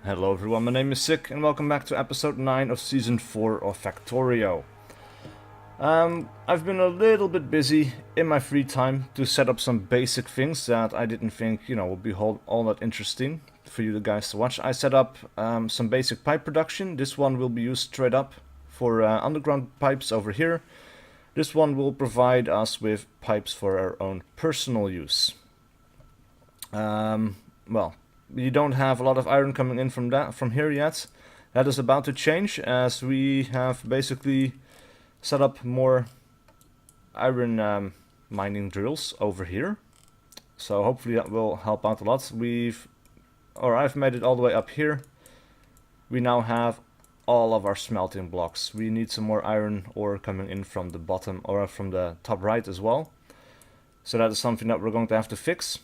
Hello everyone, my name is SiC and welcome back to episode 9 of season 4 of Factorio. I've been a little bit busy in my free time to set up some basic things that I didn't think, would be all that interesting for you guys to watch. I set up some basic pipe production. This one will be used straight up for underground pipes over here. This one will provide us with pipes for our own personal use. Well, we don't have a lot of iron coming in from here yet. That is about to change as we have basically set up more iron mining drills over here. So hopefully that will help out a lot. I've made it all the way up here. We now have all of our smelting blocks. We need some more iron ore coming in from the bottom or from the top right as well. So that is something that we're going to have to fix.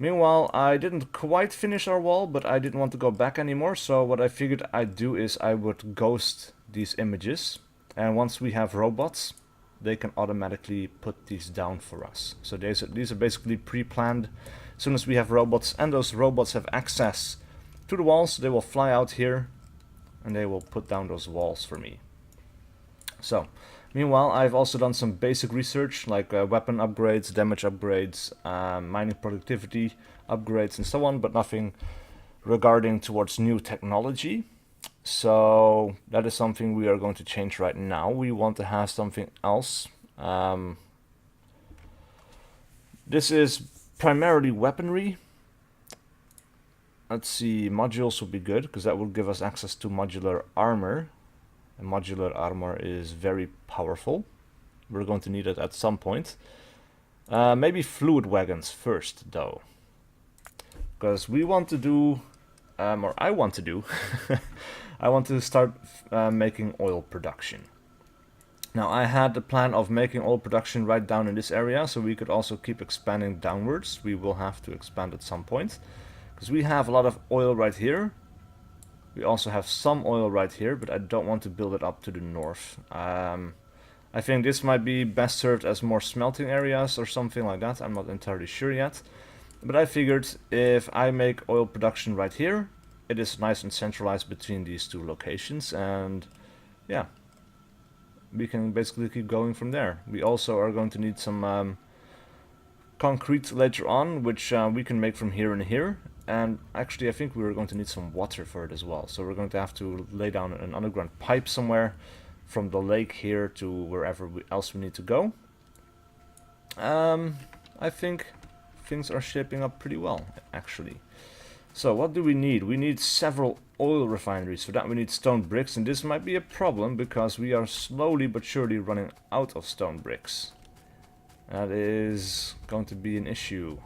Meanwhile, I didn't quite finish our wall, but I didn't want to go back anymore, so what I figured I'd do is I would ghost these images, and once we have robots, they can automatically put these down for us. So these are basically pre-planned. As soon as we have robots, and those robots have access to the walls, they will fly out here, and they will put down those walls for me. So, meanwhile, I've also done some basic research like weapon upgrades, damage upgrades, mining productivity upgrades and so on, but nothing regarding towards new technology. So that is something we are going to change right now. We want to have something else. This is primarily weaponry. Let's see, modules would be good because that will give us access to modular armor. And modular armor is very powerful. We're going to need it at some point. Maybe fluid wagons first, though. Because we want to do, or I want to do, I want to start making oil production. Now, I had the plan of making oil production right down in this area, so we could also keep expanding downwards. We will have to expand at some point. Because we have a lot of oil right here. We also have some oil right here, but I don't want to build it up to the north. I think this might be best served as more smelting areas or something like that. I'm not entirely sure yet. But I figured if I make oil production right here, it is nice and centralized between these two locations. And yeah, we can basically keep going from there. We also are going to need some concrete later on, which we can make from here and here. And actually I think we're going to need some water for it as well. So we're going to have to lay down an underground pipe somewhere from the lake here to wherever else we need to go. I think things are shaping up pretty well, actually. So what do we need? We need several oil refineries. For that we need stone bricks, and this might be a problem because we are slowly but surely running out of stone bricks. That is going to be an issue,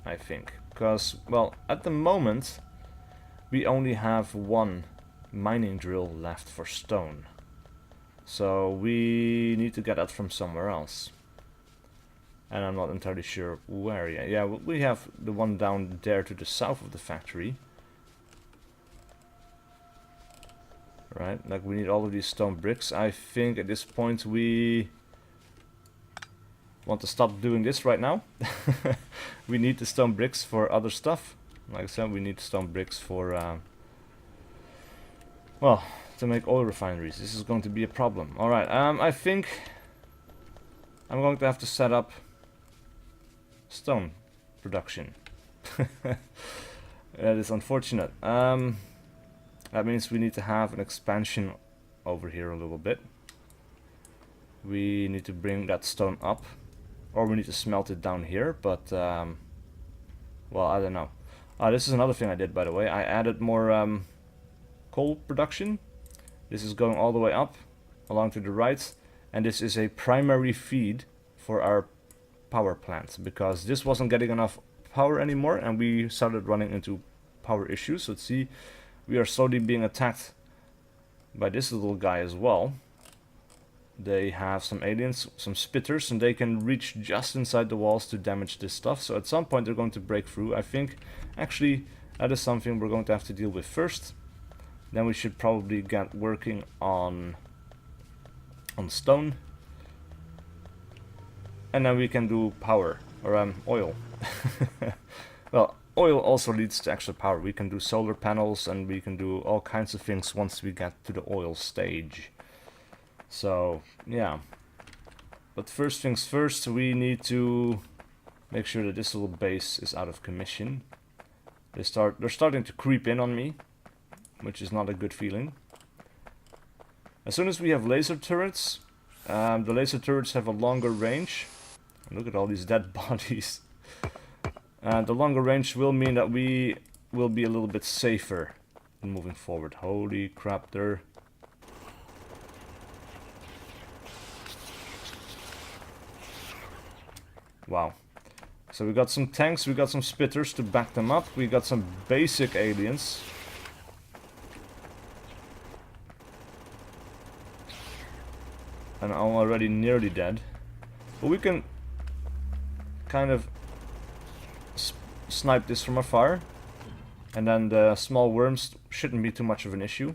I think. Because, well, at the moment, we only have one mining drill left for stone. So we need to get that from somewhere else. And I'm not entirely sure where yet. Yeah, we have the one down there to the south of the factory. Right, like we need all of these stone bricks. I think at this point we want to stop doing this right now. We need the stone bricks for other stuff. Like I said, we need stone bricks for well, to make oil refineries. This is going to be a problem. Alright, I think I'm going to have to set up stone production. That is unfortunate. That means we need to have an expansion over here a little bit. We need to bring that stone up. Or we need to smelt it down here, but, well, I don't know. This is another thing I did, by the way. I added more coal production. This is going all the way up, along to the right. And this is a primary feed for our power plant, because this wasn't getting enough power anymore, and we started running into power issues. Let's see, we are slowly being attacked by this little guy as well. They have some aliens, some spitters, and they can reach just inside the walls to damage this stuff. So at some point they're going to break through. I think actually that is something we're going to have to deal with first. Then we should probably get working on stone. And then we can do power, or oil. Well, oil also leads to extra power. We can do solar panels and we can do all kinds of things once we get to the oil stage. So, yeah. But first things first, we need to make sure that this little base is out of commission. They're starting to creep in on me, which is not a good feeling. As soon as we have laser turrets, the laser turrets have a longer range. Look at all these dead bodies. The longer range will mean that we will be a little bit safer in moving forward. Holy crap, they're... Wow. So we got some tanks, we got some spitters to back them up, we got some basic aliens. And I'm already nearly dead. But we can kind of snipe this from afar. And then the small worms shouldn't be too much of an issue.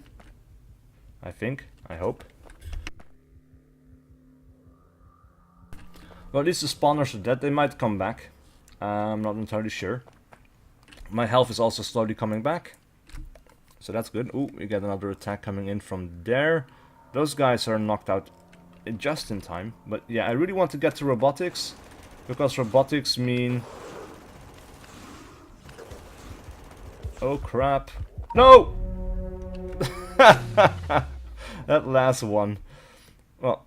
I think, I hope. Well, at least the spawners are dead, they might come back. I'm not entirely sure. My health is also slowly coming back. So that's good. Ooh, we get another attack coming in from there. Those guys are knocked out just in time. But yeah, I really want to get to robotics. Because robotics mean... Oh crap. No! That last one. Well...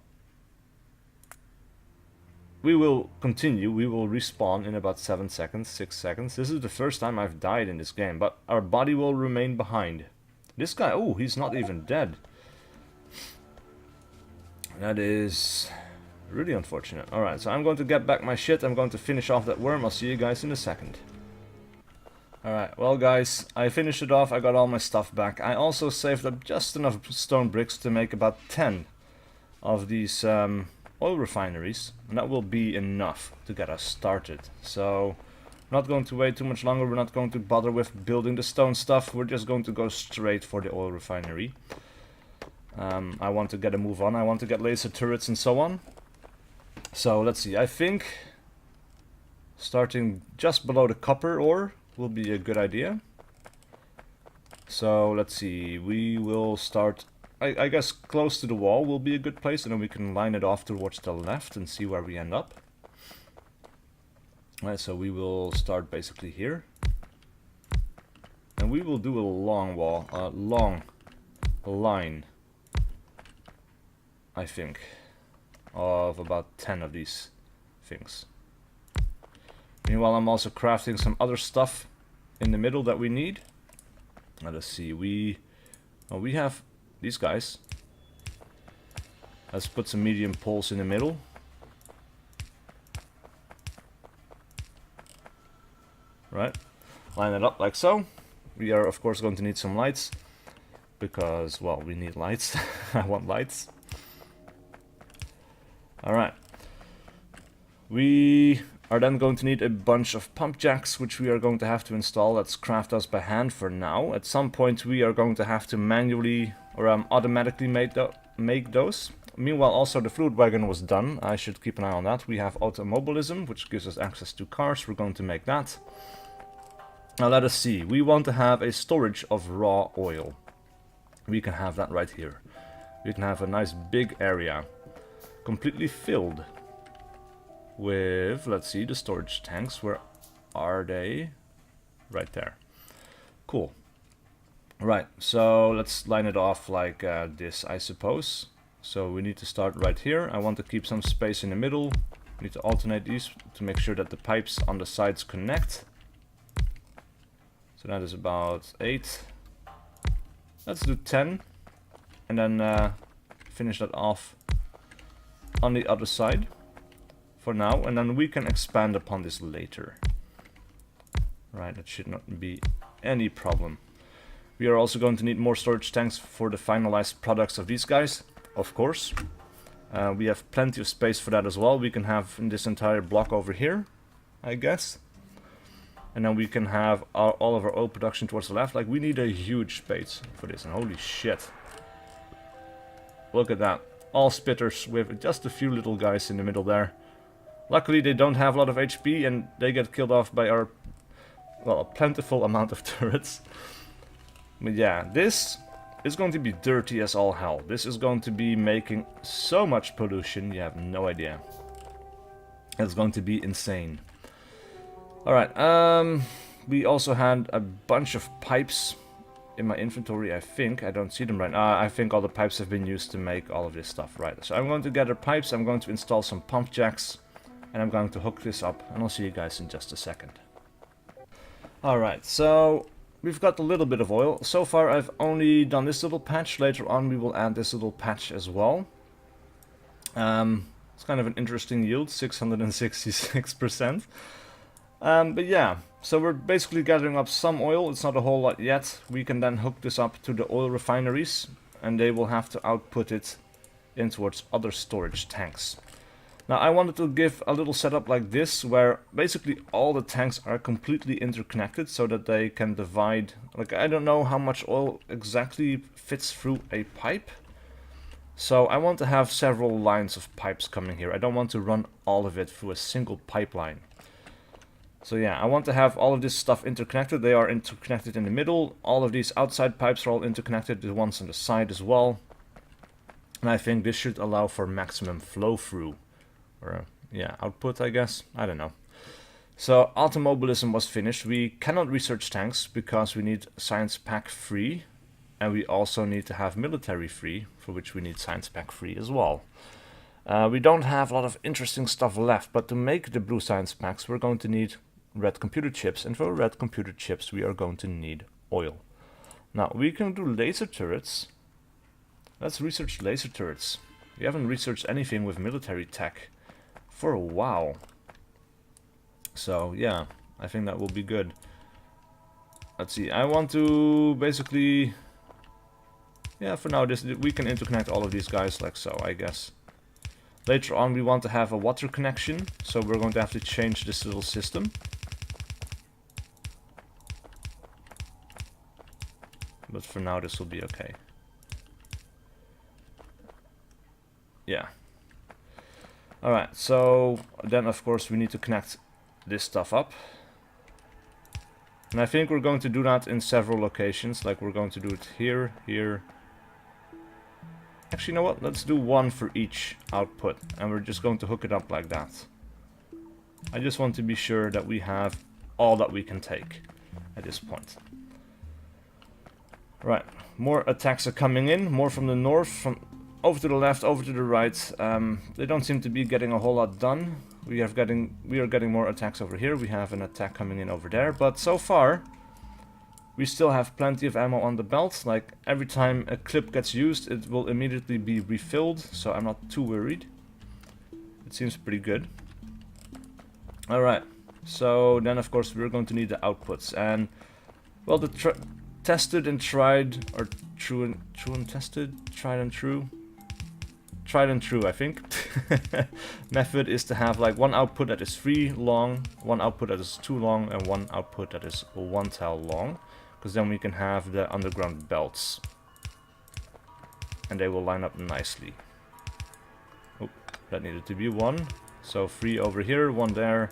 We will continue, we will respawn in about 7 seconds, 6 seconds. This is the first time I've died in this game, but our body will remain behind. This guy, oh, he's not even dead. That is really unfortunate. Alright, so I'm going to get back my shit, I'm going to finish off that worm, I'll see you guys in a second. Alright, well guys, I finished it off, I got all my stuff back. I also saved up just enough stone bricks to make about 10 of these... oil refineries, and that will be enough to get us started. So, not going to wait too much longer, we're not going to bother with building the stone stuff, we're just going to go straight for the oil refinery. I want to get a move on, I want to get laser turrets and so on. So, let's see, I think starting just below the copper ore will be a good idea. So, let's see, we will start... I guess close to the wall will be a good place, and then we can line it off towards the left and see where we end up. Alright, so we will start basically here. And we will do a long wall, long line, I think, of about 10 of these things. Meanwhile, I'm also crafting some other stuff in the middle that we need. Let us see, we have... these guys. Let's put some medium poles in the middle. Right. Line it up like so. We are of course going to need some lights. Because, well, we need lights. I want lights. Alright. We are then going to need a bunch of pump jacks, which we are going to have to install. Let's craft those by hand for now. At some point we are going to have to manually or automatically make those. Meanwhile, also the fluid wagon was done. I should keep an eye on that. We have automobilism, which gives us access to cars. We're going to make that. Now let us see. We want to have a storage of raw oil. We can have that right here. We can have a nice big area, completely filled with, let's see, the storage tanks. Where are they? Right there. Cool. Right, so let's line it off like this, I suppose. So we need to start right here. I want to keep some space in the middle. We need to alternate these to make sure that the pipes on the sides connect. So that is about 8. Let's do 10. And then finish that off on the other side for now. And then we can expand upon this later. Right, that should not be any problem. We are also going to need more storage tanks for the finalized products of these guys, of course. We have plenty of space for that as well. We can have this entire block over here, I guess. And then we can have all of our oil production towards the left. Like, we need a huge space for this, and holy shit. Look at that. All spitters with just a few little guys in the middle there. Luckily they don't have a lot of HP and they get killed off by our well, a plentiful amount of turrets. But yeah, this is going to be dirty as all hell. This is going to be making so much pollution, you have no idea. It's going to be insane. Alright, we also had a bunch of pipes in my inventory, I think. I don't see them right now. I think all the pipes have been used to make all of this stuff, right? So I'm going to gather pipes, I'm going to install some pump jacks, and I'm going to hook this up, and I'll see you guys in just a second. Alright, so we've got a little bit of oil. So far I've only done this little patch. Later on we will add this little patch as well. It's kind of an interesting yield, 666%. But yeah, so we're basically gathering up some oil. It's not a whole lot yet. We can then hook this up to the oil refineries, and they will have to output it in towards other storage tanks. Now I wanted to give a little setup like this, where basically all the tanks are completely interconnected, so that they can divide. Like, I don't know how much oil exactly fits through a pipe. So I want to have several lines of pipes coming here. I don't want to run all of it through a single pipeline. So yeah, I want to have all of this stuff interconnected. They are interconnected in the middle. All of these outside pipes are all interconnected, the ones on the side as well. And I think this should allow for maximum flow through. Or, yeah, output, I guess. I don't know. So automobilism was finished. We cannot research tanks because we need science pack 3. And we also need to have military 3, for which we need science pack 3 as well. We don't have a lot of interesting stuff left, but to make the blue science packs we're going to need red computer chips, and for red computer chips we are going to need oil. Now we can do laser turrets. Let's research laser turrets. We haven't researched anything with military tech for a while. So yeah, I think that will be good. Let's see, I want to basically... Yeah, for now we can interconnect all of these guys like so, I guess. Later on we want to have a water connection, so we're going to have to change this little system. But for now this will be okay. Yeah. Alright, so then of course we need to connect this stuff up. And I think we're going to do that in several locations, like we're going to do it here, here. Actually, you know what? Let's do one for each output, and we're just going to hook it up like that. I just want to be sure that we have all that we can take at this point. Right, more attacks are coming in, more from the north, from over to the left, over to the right. They don't seem to be getting a whole lot done. We are getting more attacks over here. We have an attack coming in over there, but so far we still have plenty of ammo on the belt. Like, every time a clip gets used, it will immediately be refilled, so I'm not too worried. It seems pretty good. Alright, so then of course we're going to need the outputs. And, well, the tested and tried, or true and tested, tried and true, I think, method is to have like one output that is 3 long, one output that is 2 long, and one output that is 1 tile long. Because then we can have the underground belts. And they will line up nicely. Oh, that needed to be 1. So 3 over here, 1 there.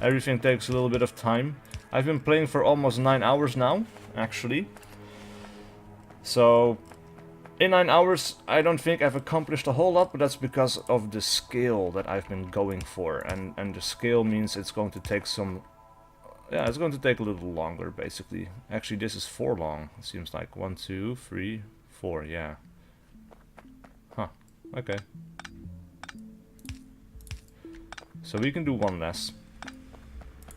Everything takes a little bit of time. I've been playing for almost 9 hours now, actually. So in 9 hours, I don't think I've accomplished a whole lot, but that's because of the scale that I've been going for. And the scale means it's going to take some... Yeah, it's going to take a little longer, basically. Actually, this is 4 long, it seems like. 1, 2, 3, 4, yeah. Huh, okay. So we can do 1 less,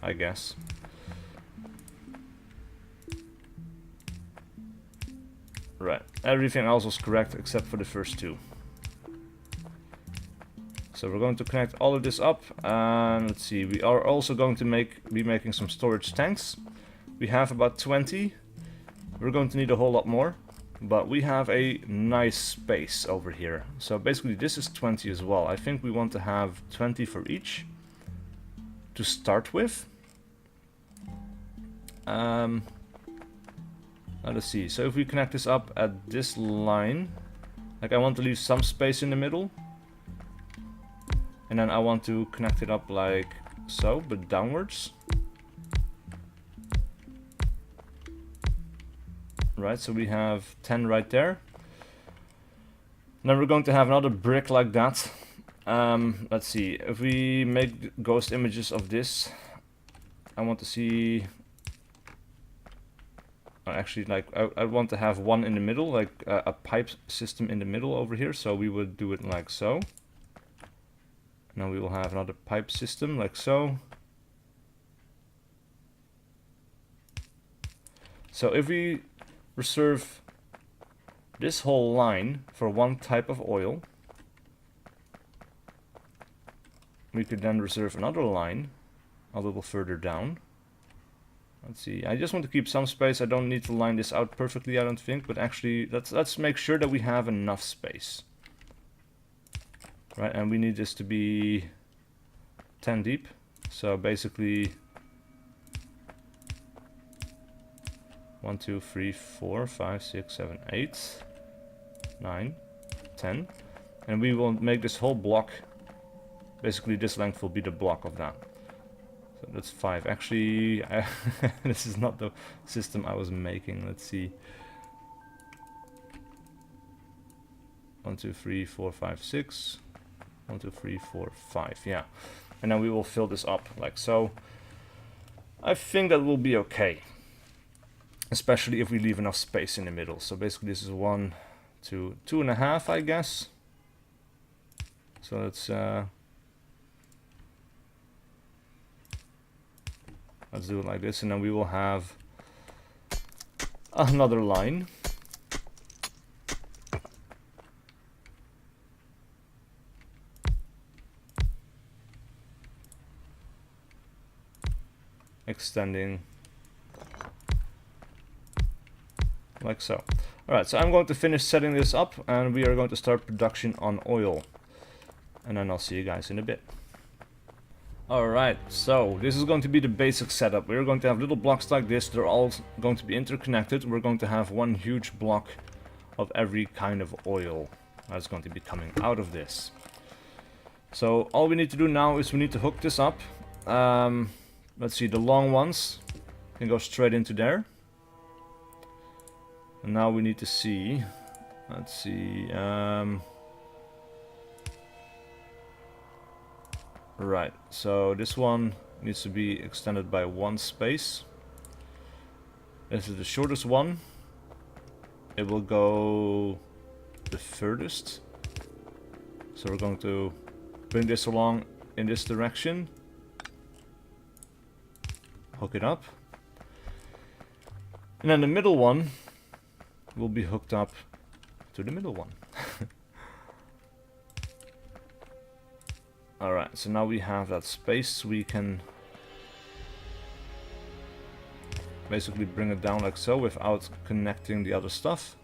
I guess. Right, everything else was correct except for the first 2. So we're going to connect all of this up, and let's see, we are also going to be making some storage tanks. We have about 20. We're going to need a whole lot more, but we have a nice space over here. So basically this is 20 as well. I think we want to have 20 for each to start with. Let's see, so if we connect this up at this line, like I want to leave some space in the middle. And then I want to connect it up like so, but downwards. Right, so we have 10 right there. Then we're going to have another brick like that. Let's see, if we make ghost images of this, I want to see, actually, like I want to have one in the middle, like a pipe system in the middle over here. So we would do it like so. Now we will have another pipe system like so. So if we reserve this whole line for one type of oil, we could then reserve another line a little further down. Let's see, I just want to keep some space. I don't need to line this out perfectly, I don't think, but actually let's make sure that we have enough space. Right, and we need this to be 10 deep. So basically 1, 2, 3, 4, 5, 6, 7, 8, 9, 10. And we will make this whole block, basically this length will be the block of that. So that's 5. Actually, this is not the system I was making. Let's see. 1, 2, 3, 4, 5, 6. 1, 2, 3, 4, 5. Yeah. And then we will fill this up like so. I think that will be okay. Especially if we leave enough space in the middle. So basically this is 1, 2, 2.5, I guess. So let's do it like this, and then we will have another line. Extending like so. Alright, so I'm going to finish setting this up and we are going to start production on oil. And then I'll see you guys in a bit. Alright, so this is going to be the basic setup. We're going to have little blocks like this. They're all going to be interconnected. We're going to have one huge block of every kind of oil that's going to be coming out of this. So all we need to do now is we need to hook this up. Let's see, the long ones can go straight into there. And now we need to see, let's see, right, so this one needs to be extended by 1 space. This is the shortest one. It will go the furthest. So we're going to bring this along in this direction. Hook it up. And then the middle one will be hooked up to the middle one. Alright, so now we have that space. We can basically bring it down like so without connecting the other stuff.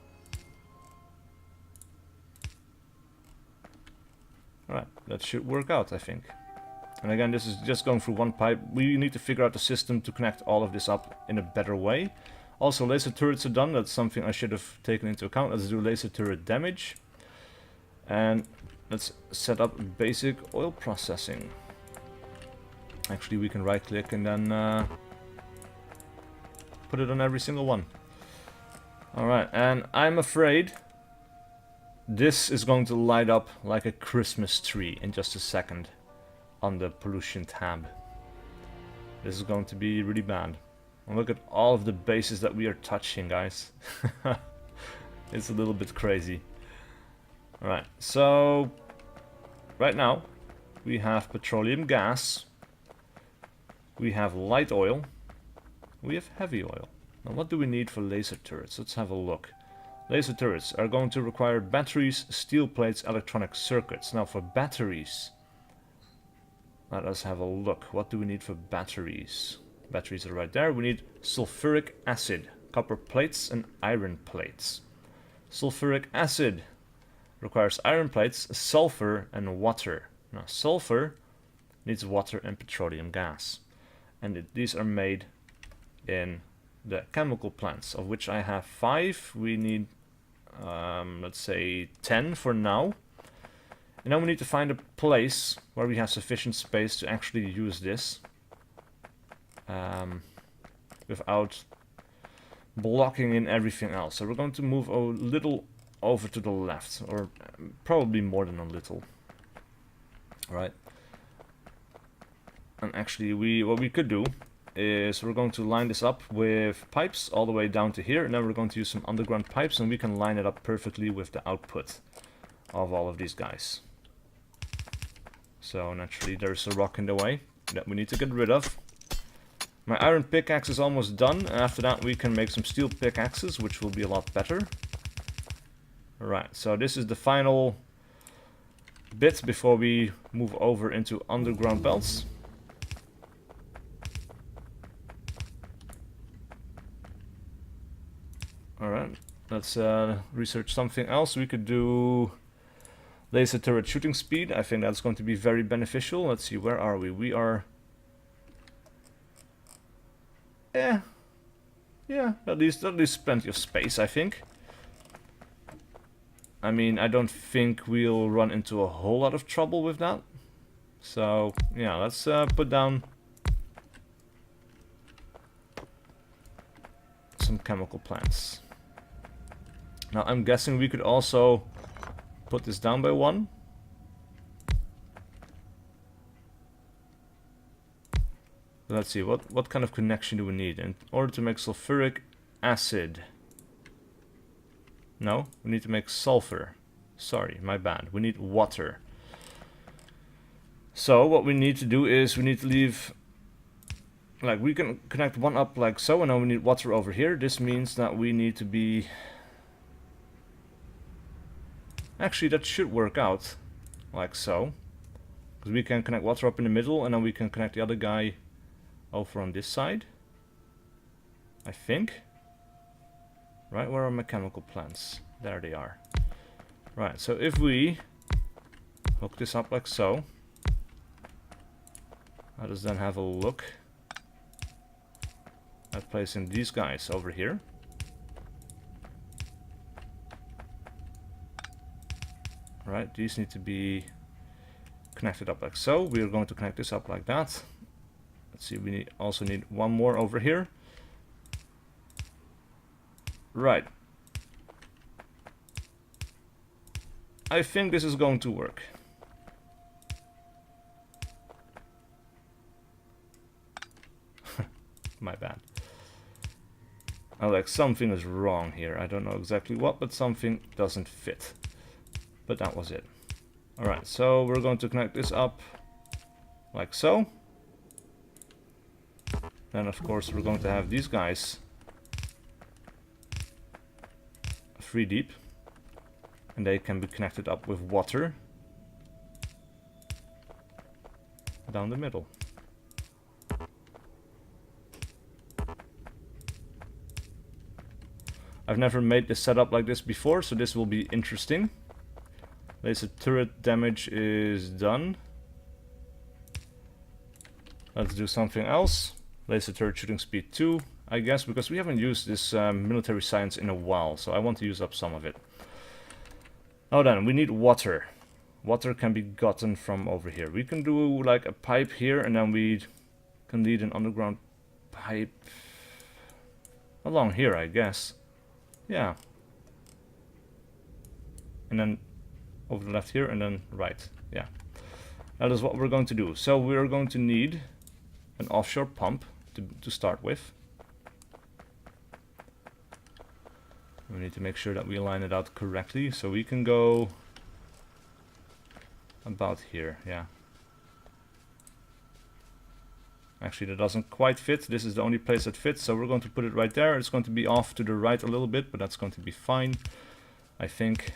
Alright, that should work out, I think. And again, this is just going through one pipe. We need to figure out the system to connect all of this up in a better way. Also, laser turrets are done. That's something I should have taken into account. Let's do laser turret damage. And let's set up basic oil processing. Actually, we can right click and then put it on every single one. Alright, and I'm afraid this is going to light up like a Christmas tree in just a second on the pollution tab. This is going to be really bad. And look at all of the bases that we are touching, guys. It's a little bit crazy. Alright, so right now we have petroleum gas, we have light oil, we have heavy oil. Now what do we need for laser turrets? Let's have a look. Laser turrets are going to require batteries, steel plates, electronic circuits. Now for batteries, let us have a look. What do we need for batteries? Batteries are right there. We need sulfuric acid, copper plates and iron plates. Sulfuric acid requires iron plates, sulfur and water. Now sulfur needs water and petroleum gas. And these are made in the chemical plants, of which I have 5. We need, let's say 10 for now. And then we need to find a place where we have sufficient space to actually use this without blocking in everything else. So we're going to move a little over to the left, or probably more than a little. Right. And actually, what we could do is we're going to line this up with pipes all the way down to here, and then we're going to use some underground pipes, and we can line it up perfectly with the output of all of these guys. So naturally there's a rock in the way that we need to get rid of. My iron pickaxe is almost done, and after that we can make some steel pickaxes, which will be a lot better. Alright, so this is the final bit before we move over into underground belts. Alright, let's research something else. We could do laser turret shooting speed. I think that's going to be very beneficial. Let's see, where are we? We are... Yeah, at least plenty of space, I think. I mean, I don't think we'll run into a whole lot of trouble with that. So, yeah, let's put down some chemical plants. Now, I'm guessing we could also put this down by one. Let's see, what kind of connection do we need in order to make sulfuric acid? No, we need to make sulfur. Sorry, my bad. We need water. So what we need to do is we need to leave, like, we can connect one up like so, and then we need water over here. This means that we need to be... Actually, that should work out like so, because we can connect water up in the middle, and then we can connect the other guy over on this side, I think. Right, where are my chemical plants? There they are. Right, so if we hook this up like so, let us then have a look at placing these guys over here. Right, these need to be connected up like so. We are going to connect this up like that. Let's see, we also need one more over here. Right. I think this is going to work. My bad. Oh, like something is wrong here. I don't know exactly what, but something doesn't fit. But that was it. Alright, so we're going to connect this up like so. Then of course we're going to have these guys 3 deep, and they can be connected up with water down the middle. I've never made this setup like this before, so this will be interesting. Laser turret damage is done. Let's do something else. Laser turret shooting speed 2, I guess, because we haven't used this military science in a while, so I want to use up some of it. Now then, we need water. Water can be gotten from over here. We can do like a pipe here, and then we can lead an underground pipe along here, I guess. Yeah. And then over the left here, and then right. Yeah. That is what we're going to do. So we're going to need an offshore pump to start with. We need to make sure that we line it out correctly, so we can go about here, yeah. Actually, that doesn't quite fit. This is the only place that fits, so we're going to put it right there. It's going to be off to the right a little bit, but that's going to be fine, I think.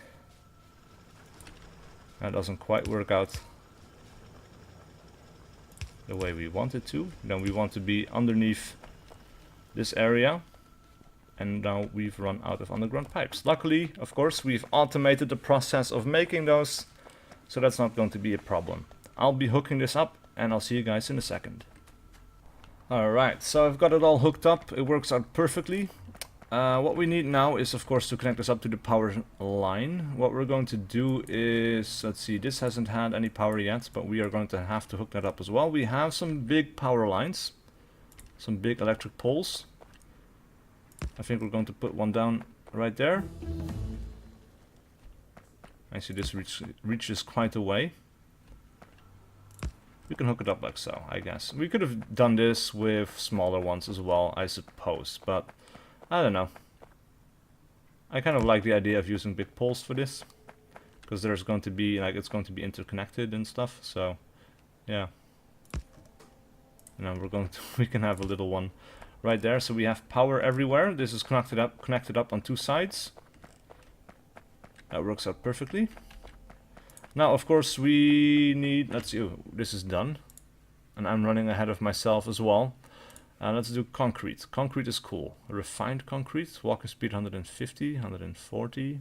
That doesn't quite work out the way we want it to. Then we want to be underneath this area. And now we've run out of underground pipes. Luckily, of course, we've automated the process of making those, so that's not going to be a problem. I'll be hooking this up, and I'll see you guys in a second. Alright, so I've got it all hooked up. It works out perfectly. What we need now is, of course, to connect this up to the power line. What we're going to do is, let's see, this hasn't had any power yet, but we are going to have to hook that up as well. We have some big power lines, some big electric poles. I think we're going to put one down right there. Actually, this reaches quite a way. We can hook it up like so, I guess. We could have done this with smaller ones as well, I suppose, but I don't know. I kind of like the idea of using big poles for this, because there's going to be, like, it's going to be interconnected and stuff, so yeah. And then we can have a little one right there, so we have power everywhere. This is connected up on two sides. That works out perfectly. Now, of course, we need, let's see, oh, this is done. And I'm running ahead of myself as well. Let's do concrete. Concrete is cool. Refined concrete, walking speed 150, 140.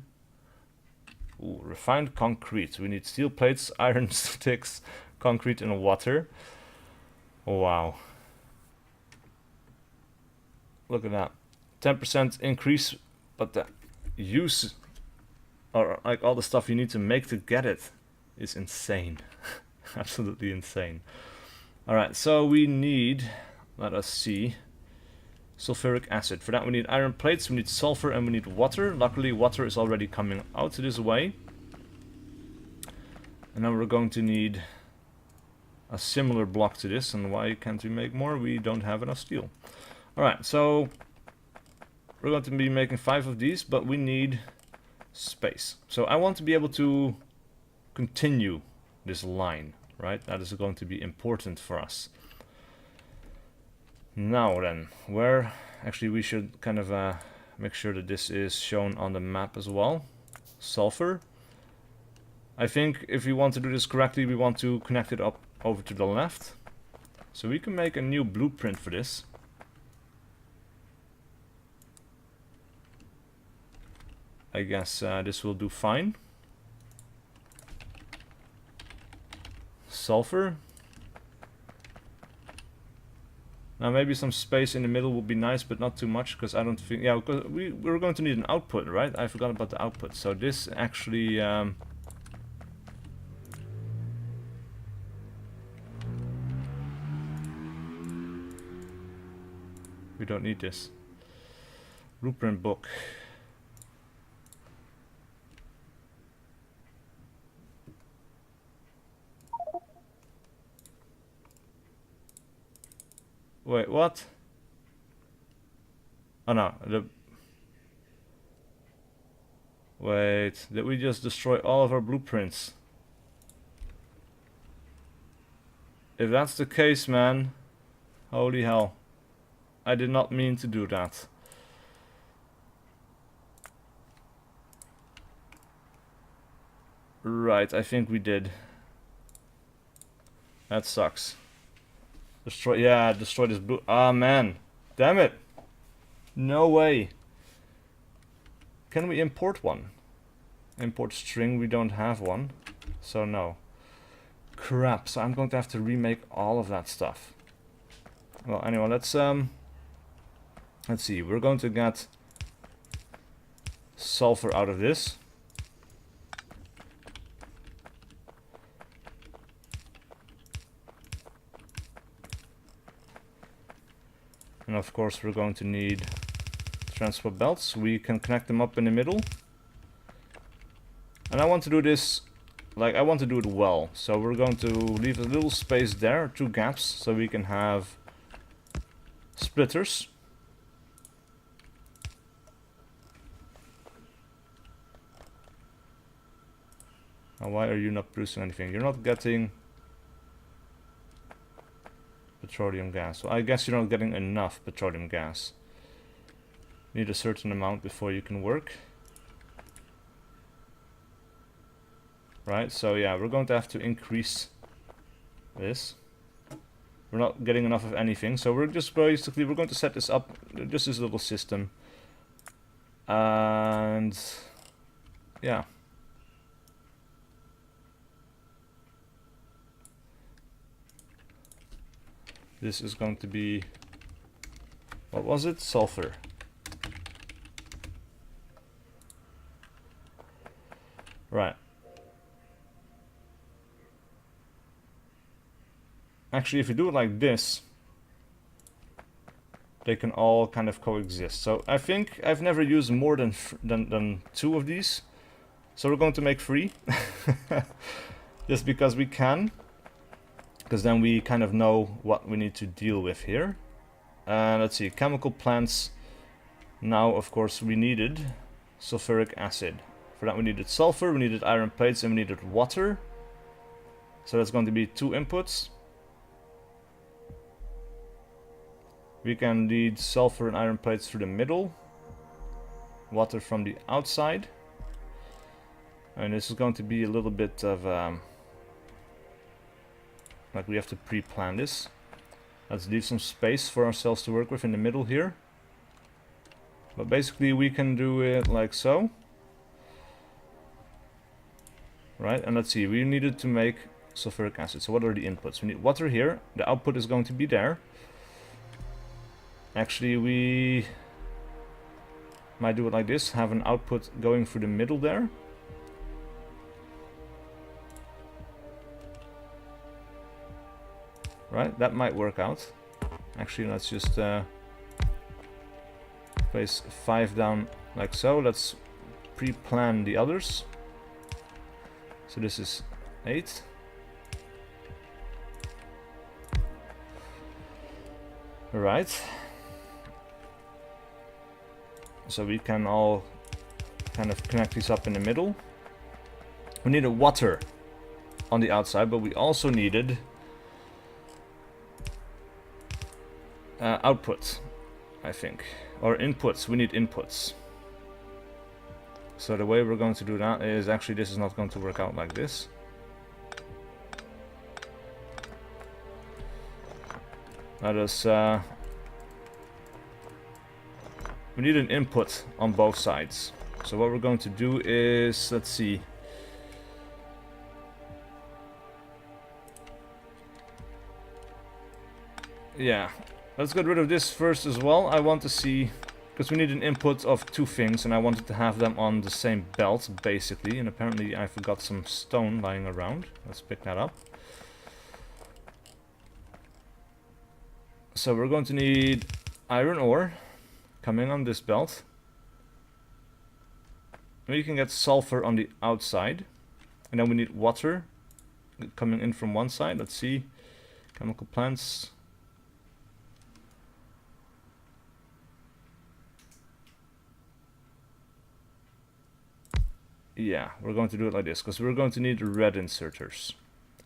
Ooh, refined concrete. We need steel plates, iron sticks, concrete, and water. Wow. Look at that. 10% increase, but the use, or like all the stuff you need to make to get it, is insane. Absolutely insane. Alright, so we need, let us see, sulfuric acid. For that we need iron plates, we need sulfur, and we need water. Luckily water is already coming out this way. And now we're going to need a similar block to this. And why can't we make more? We don't have enough steel. Alright, so we're going to be making 5 of these, but we need space. So I want to be able to continue this line, right? That is going to be important for us. Now then, where actually we should kind of make sure that this is shown on the map as well. Sulfur. I think if we want to do this correctly, we want to connect it up over to the left. So we can make a new blueprint for this. I guess this will do fine. Sulfur. Now maybe some space in the middle would be nice, but not too much, because I don't think, yeah, because we're going to need an output, right? I forgot about the output. So this actually we don't need this. Blueprint book. Wait, what? Oh no, wait, did we just destroy all of our blueprints? If that's the case, man, holy hell. I did not mean to do that. Right, I think we did. That sucks. Destroy, yeah, destroy this blue. Ah, man. Damn it. No way. Can we import one? Import string, we don't have one. So no. Crap, so I'm going to have to remake all of that stuff. Well, anyway, let's see. We're going to get sulfur out of this. And of course we're going to need transport belts. We can connect them up in the middle. And I want to do this, like, I want to do it well. So we're going to leave a little space there, 2 gaps, so we can have splitters. Now why are you not producing anything? You're not getting petroleum gas. Well, I guess you're not getting enough petroleum gas. Need a certain amount before you can work. Right, so yeah, we're going to have to increase this. We're not getting enough of anything, so we're just basically, we're going to set this up, just this little system. And yeah. This is going to be, what was it? Sulfur. Right. Actually, if you do it like this, they can all kind of coexist. So I think I've never used more than 2 of these. So we're going to make 3. Just because we can. Because then we kind of know what we need to deal with here. Let's see, chemical plants. Now, of course, we needed sulfuric acid. For that we needed sulfur, we needed iron plates, and we needed water. So that's going to be 2 inputs. We can lead sulfur and iron plates through the middle. Water from the outside. And this is going to be a little bit of... like we have to pre-plan this. Let's leave some space for ourselves to work with in the middle here. But basically we can do it like so. Right, and let's see, we needed to make sulfuric acid. So what are the inputs? We need water here. The output is going to be there. Actually, we might do it like this. Have an output going through the middle there. Right, that might work out. Actually, let's just place 5 down like so. Let's pre-plan the others. So this is 8. Right. So we can all kind of connect these up in the middle. We needed water on the outside, but we also needed output, I think. Or inputs. We need inputs. So the way we're going to do that is, actually this is not going to work out like this. Let us we need an input on both sides. So what we're going to do is, let's see. Yeah, let's get rid of this first as well. I want to see, because we need an input of 2 things, and I wanted to have them on the same belt, basically. And apparently I forgot some stone lying around. Let's pick that up. So we're going to need iron ore coming on this belt. We can get sulfur on the outside. And then we need water coming in from one side. Let's see. Chemical plants. Yeah, we're going to do it like this, because we're going to need red inserters.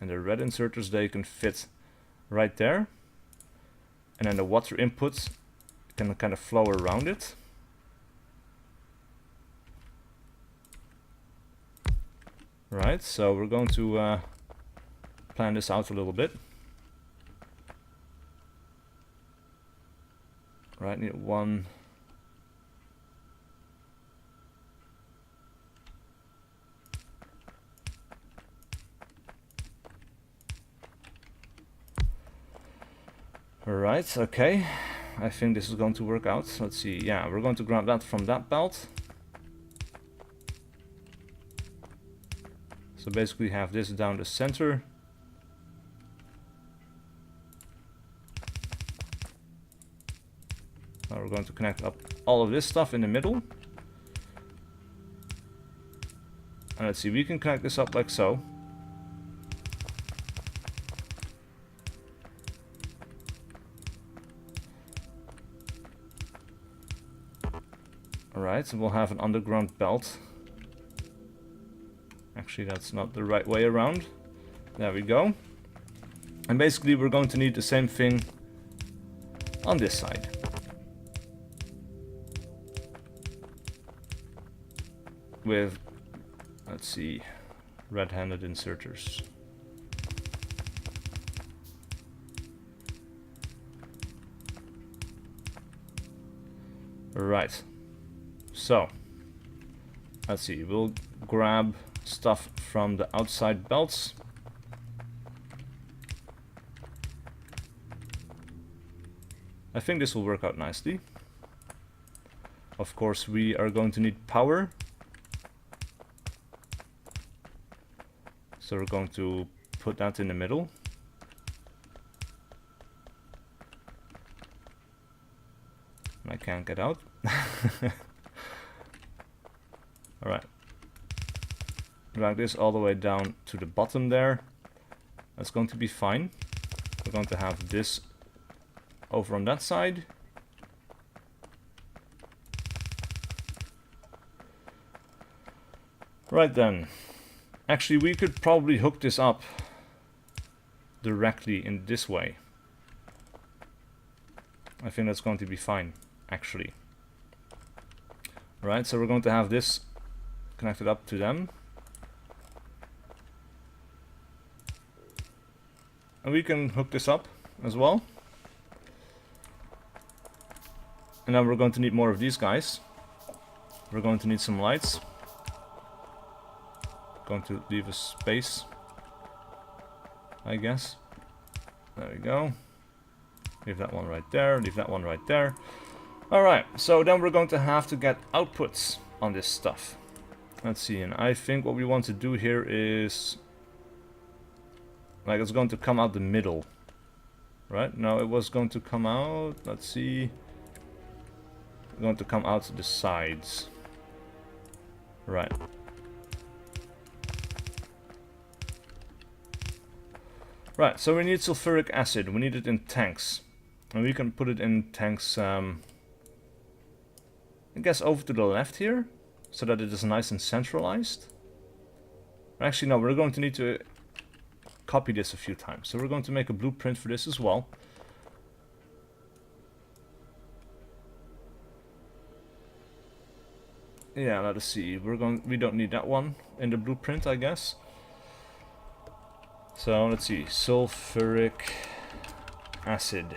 And the red inserters, they can fit right there. And then the water input can kind of flow around it. Right, so we're going to plan this out a little bit. Right, need 1. Alright, okay. I think this is going to work out. Let's see, yeah, we're going to grab that from that belt. So basically have this down the center. Now we're going to connect up all of this stuff in the middle. And let's see, we can connect this up like so. Alright, so we'll have an underground belt. Actually, that's not the right way around. There we go. And basically we're going to need the same thing on this side. With, let's see, red-handed inserters. Right. So, let's see, we'll grab stuff from the outside belts. I think this will work out nicely. Of course, we are going to need power. So we're going to put that in the middle. I can't get out. Alright. Drag this all the way down to the bottom there. That's going to be fine. We're going to have this over on that side. Right then. Actually, we could probably hook this up directly in this way. I think that's going to be fine, actually. Right, so we're going to have this connected up to them. And we can hook this up as well. And then we're going to need more of these guys. We're going to need some lights. Going to leave a space, I guess. There we go. Leave that one right there, leave that one right there. Alright, so then we're going to have to get outputs on this stuff. Let's see, and I think what we want to do here is... like, it's going to come out the middle. Right? No, it was going to come out... let's see... going to come out the sides. Right. Right, so we need sulfuric acid. We need it in tanks. And we can put it in tanks, I guess over to the left here, so that it is nice and centralized. Actually, no, we're going to need to copy this a few times. So we're going to make a blueprint for this as well. Yeah, let us see. We don't need that one in the blueprint, I guess. So let's see, sulfuric acid.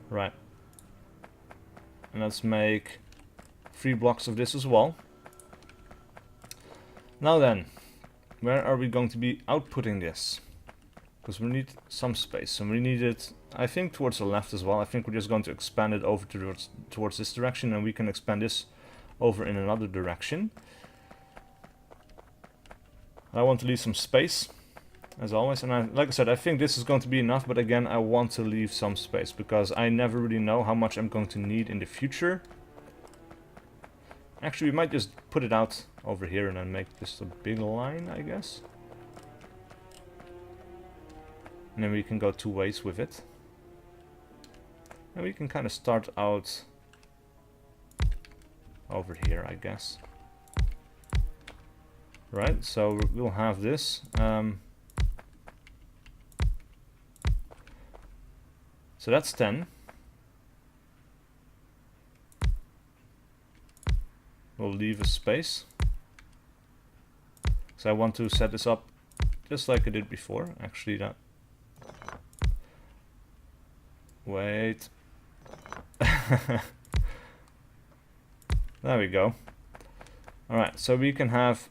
Right. And let's make 3 blocks of this as well. Now then, where are we going to be outputting this? Because we need some space, and we need it, I think, towards the left as well. I think we're just going to expand it over towards this direction, and we can expand this over in another direction. I want to leave some space, as always, and like I said, I think this is going to be enough, but again, I want to leave some space, because I never really know how much I'm going to need in the future. Actually, we might just put it out over here and then make this a big line, I guess. And then we can go 2 ways with it. And we can kind of start out over here, I guess. Right, so we'll have this. So that's 10. We'll leave a space. So I want to set this up just like I did before. Actually, that... wait. There we go. Alright, so we can have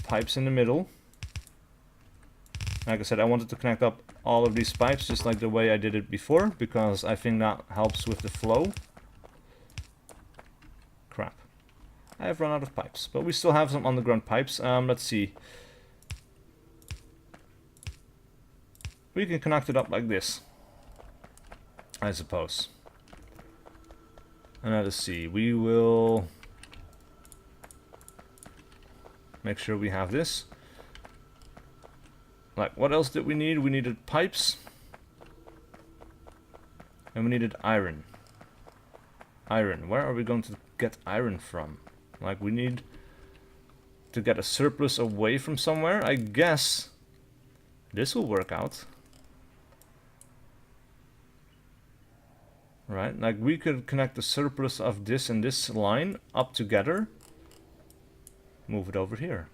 pipes in the middle. Like I said, I wanted to connect up all of these pipes just like the way I did it before, because I think that helps with the flow. Crap. I have run out of pipes, but we still have some underground pipes. Let's see. We can connect it up like this, I suppose. And let us see. We will make sure we have this. Like, what else did we need? We needed pipes. And we needed iron. Iron. Where are we going to get iron from? Like, we need to get a surplus away from somewhere. I guess this will work out. Right? Like, we could connect the surplus of this and this line up together. Move it over here.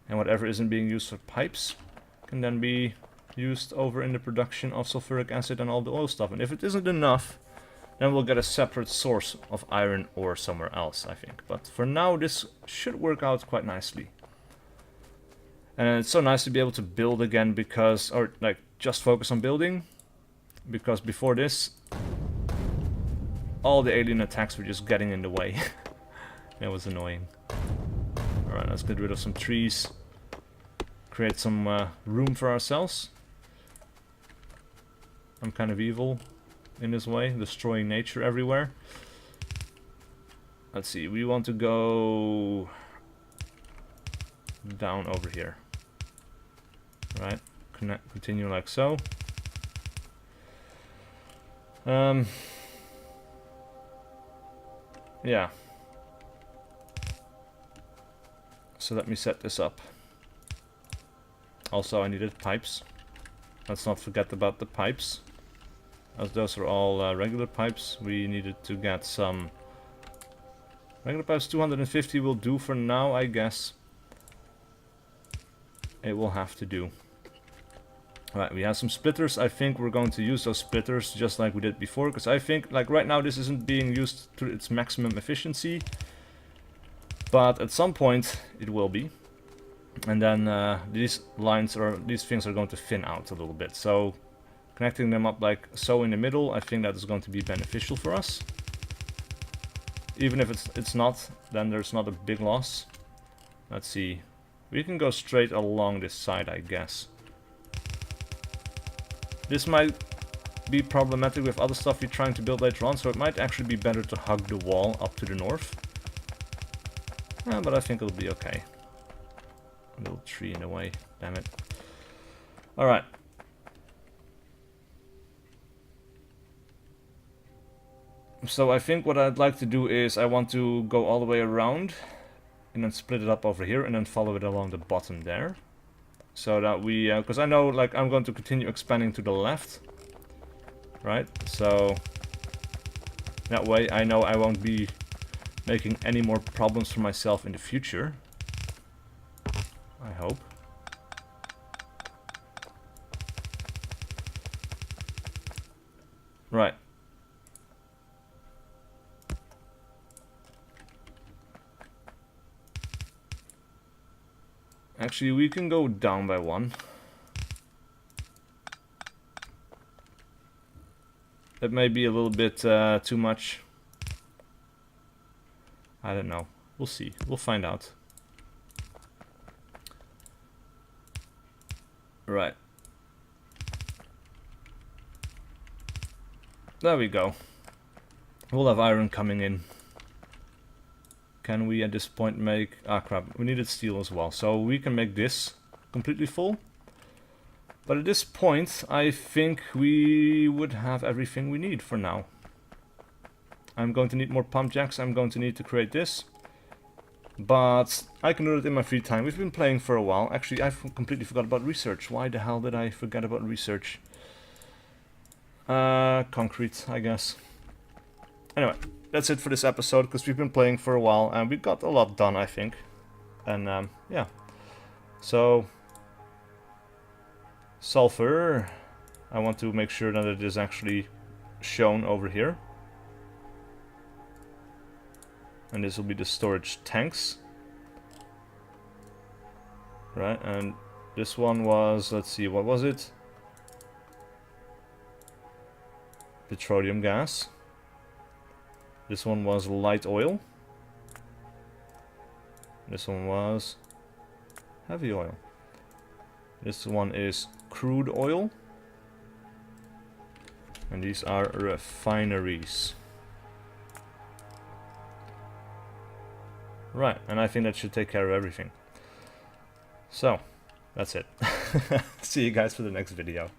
And whatever isn't being used for pipes can then be used over in the production of sulfuric acid and all the oil stuff. And if it isn't enough, then we'll get a separate source of iron ore somewhere else, I think. But for now, this should work out quite nicely. And it's so nice to be able to build again, because, or like, just focus on building. Because before this, all the alien attacks were just getting in the way. It was annoying. Alright, let's get rid of some trees. Create some room for ourselves. I'm kind of evil in this way, destroying nature everywhere. Let's see, we want to go down over here. Right, continue like so. Yeah. So let me set this up. Also, I needed pipes. Let's not forget about the pipes. As those are all regular pipes, we needed to get some regular pipes. 250 will do for now, I guess. It will have to do. Alright, we have some splitters. I think we're going to use those splitters just like we did before, because I think, like right now, this isn't being used to its maximum efficiency. But at some point, it will be. And then these lines, or these things are going to thin out a little bit. So, connecting them up like so in the middle, I think that is going to be beneficial for us. Even if it's not, then there's not a big loss. Let's see. We can go straight along this side, I guess. This might be problematic with other stuff we're trying to build later on, so it might actually be better to hug the wall up to the north. But I think it'll be okay. A little tree in the way, damn it. Alright. So I think what I'd like to do is I want to go all the way around and then split it up over here and then follow it along the bottom there. So that we, because I know, like, I'm going to continue expanding to the left, right? So that way I know I won't be making any more problems for myself in the future. I hope. Right. Actually, we can go down by one. That may be a little bit too much. I don't know. We'll see. We'll find out. Right. There we go. We'll have iron coming in. Can we at this point make... Ah, crap. We needed steel as well. So we can make this completely full. But at this point, I think we would have everything we need for now. I'm going to need more pump jacks. I'm going to need to create this. But I can do it in my free time. We've been playing for a while. Actually, I completely forgot about research. Why the hell did I forget about research? Concrete, I guess. Anyway, that's it for this episode, because we've been playing for a while, and we got a lot done, I think. And, yeah. So, sulfur. I want to make sure that it is actually shown over here. And this will be the storage tanks. Right, and this one was, let's see, what was it? Petroleum gas. This one was light oil. This one was heavy oil. This one is crude oil. And these are refineries. Right, and I think that should take care of everything. So, that's it. See you guys for the next video.